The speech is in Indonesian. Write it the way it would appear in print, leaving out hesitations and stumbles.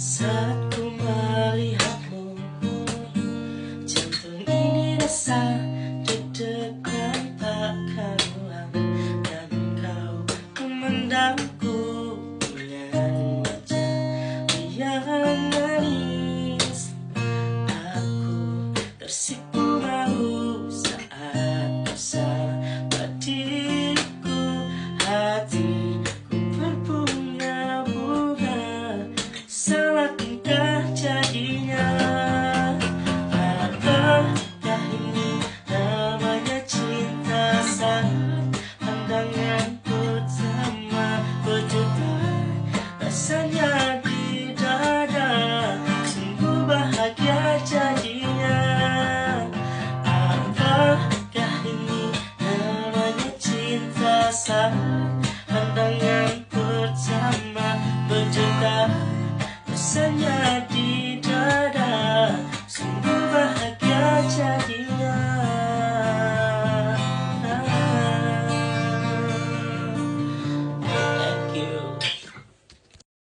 Saat ku melihatmu, jantung ini rasa deg-degan tak karuan. Dan kau memandangku dengan wajah yang manis. Aku tersipu malu saat bersama diriku. Hatiku berbunga-bunga, salahkah jadinya? Apakah ini namanya cinta? Saat pandangan pertama berjuta rasanya di dada, sungguh bahagia jadinya. Apakah ini namanya cinta? Saat pandangan pertama berjuta